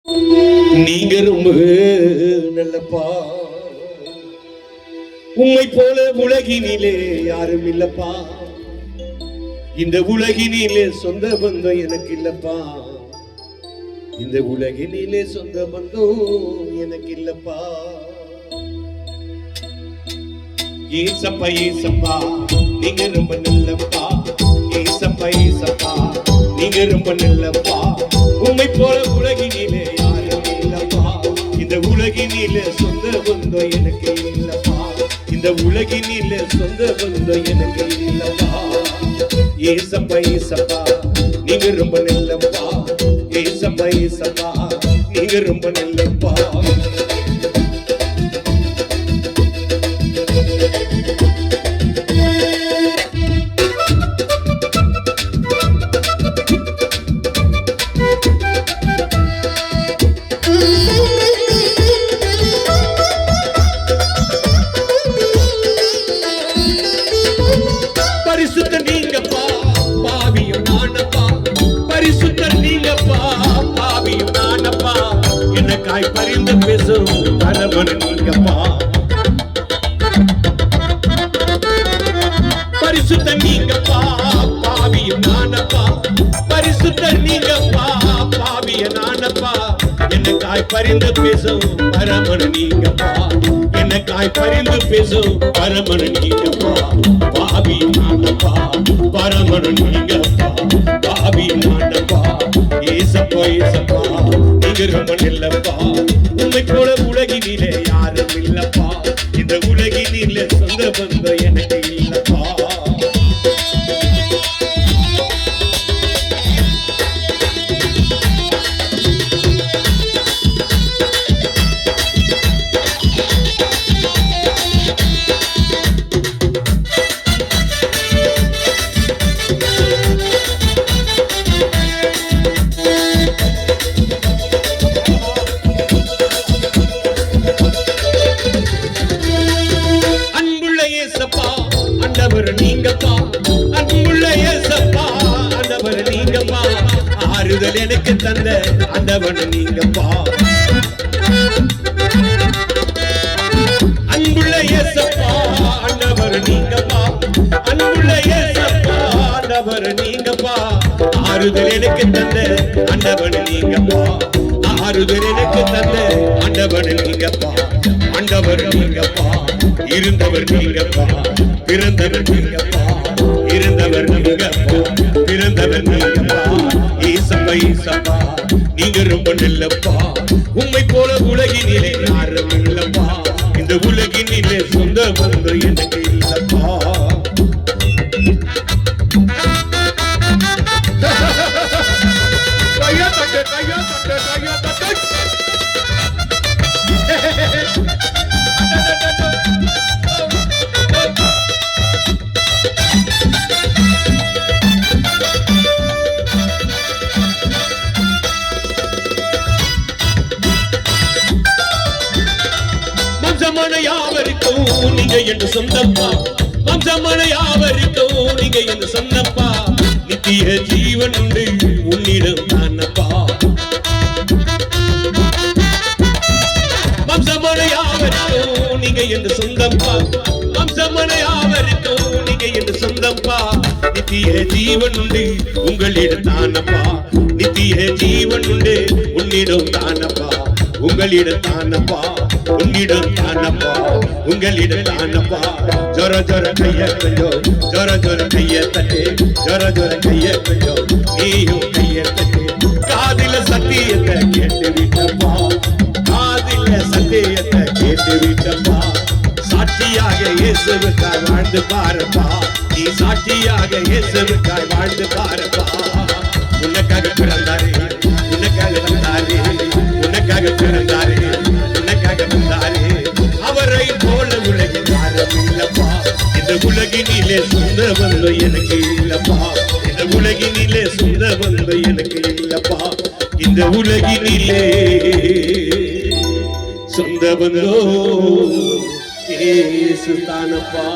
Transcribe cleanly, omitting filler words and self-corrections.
நீங்க ரொம்ப நல்லப்பா, உம்மை போல உலகினிலே யாரும் இல்லப்பா, இந்த உலகினிலே சொந்த பந்தம் எனக்கு இல்லப்பா, இந்த உலகினிலே சொந்த பந்தம் எனக்கு இல்லப்பா. ஏசப்பா ஏசப்பா நீங்க ரொம்ப நல்லப்பா, ஏசப்பா ஏசப்பா நீங்க ரொம்ப நல்லப்பா, உம்மை போல உலகினிலே யாரும் இல்லப்பா, இந்த உலகினிலே சொந்த பந்தம் எனக்கு இல்லப்பா, இந்த உலகினிலே சொந்த பந்தம் எனக்கு இல்லப்பா. ஏசப்பா ஏசப்பா நீங்க ரொம்ப நல்லப்பா, ஏசப்பா ஏசப்பா நீங்க ரொம்ப நல்லப்பா. பரிசுத்த நீங்கப்பா பாவியும் நானப்பா, பரிசுத்த நீங்கப்பா பாவியும் நானப்பா, எனக்காய் பரிந்து பேசும் பரமன் நீங்கப்பா. பரிசுத்த நீங்கப்பா பாவியும் நானப்பா, பரிசுத்த நீங்கப்பா பாவிய நானப்பா, எனக்காய் பரிந்து பேசும் பரமன் நீங்கப்பா, எனக்காய் பரிந்து பேசும் பரமன் நீங்கப்பா. பாவி நானப்பா பரமன் நீங்கப்பா, பாவி நானப்பா, ஏசப்பா ஏசப்பா நீங்க ரொம்ப நல்லப்பா, உண்மை போல உலகினிலே யாரும் இல்லப்பா, இந்த உலகினிலே சொந்த பந்தம் எனக்கு இல்லப்பா. ஆண்டவர் நீங்கப்பா, அன்புள்ள இயேசப்பா ஆண்டவர் நீங்கப்பா, ஆறுதல் எனக்கு தந்த ஆண்டவர் நீங்கப்பா, அன்புள்ள இயேசப்பா ஆண்டவர் நீங்கப்பா, அன்புள்ள இயேசப்பா ஆண்டவர் நீங்கப்பா, ஆறுதல் எனக்கு தந்த ஆண்டவர் நீங்கப்பா, ஆறுதல் எனக்கு தந்த ஆண்டவர் நீங்கப்பா, ஆண்டவர் நீங்கப்பா, இருந்தவர் நீங்கப்பா, பிறந்தவர் நீங்கப்பா, இருந்தவர் நீங்கப்பா, பிறந்தவர் நீங்கப்பா. ஏசப்பா ஏசப்பா நீங்க ரொம்ப நல்லப்பா, உம்மை போல உலகினிலே யாரும் இல்லப்பா, இந்த உலகினிலே சொந்த பந்தம் எனக்கு இல்லப்பா. கையா தட்டு கையா தட்டு கையா தட்டு. வம்சமான யாவருக்கும் நீங்க என்று சொந்தப்பா, வம்சமான யாவருக்கும் நீங்க என்று சொந்தப்பா, நித்திய ஜீவன் உண்டு உன்னிடம் தானப்பா, வம்சமான யாவருக்கும் நீங்க என்று சொந்தப்பா, வம்சமான யாவருக்கும் நீங்க என்று சொந்தப்பா, நித்திய ஜீவன் உண்டு உங்களிடம் தானப்பா, நித்திய ஜீவன் உண்டு உன்னிடம் தானப்பா, உங்களிடம் தானப்பா, உன்னிடம் தானப்பா, உங்களிடம் தானப்பா. ஜொர ஜொர கைய கொஞ்சம், ஜொர ஜொர கைய தட்டு, ஜொர ஜொர கைய கொஞ்சம், நீயும் கைய தட்டு. காதில சத்தியத்தை கேட்டு விட்டப்பா, காதில சத்தியத்தை கேட்டு விட்டப்பா, சாட்சியாக இயேசுவுக்காய் வாழ்ந்து பாருப்பா, நீ சாட்சியாக இயேசுவுக்காய் வாழ்ந்து பாருப்பா. உனக்காக பிறந்தாரே, உனக்காக வந்தாரே, உனக்காக பிறந்தாரே, உனக்காக வந்தாரே, அவரை போல உலகில் யாரும் இல்லப்பா, இந்த உலகினிலே சொந்த பந்தம் எனக்கு இல்லப்பா, இந்த உலகினிலே சொந்த பந்தம் எனக்கு இல்லப்பா, இந்த உலகினிலே சொந்த பந்தம் இயேசு தானப்பா.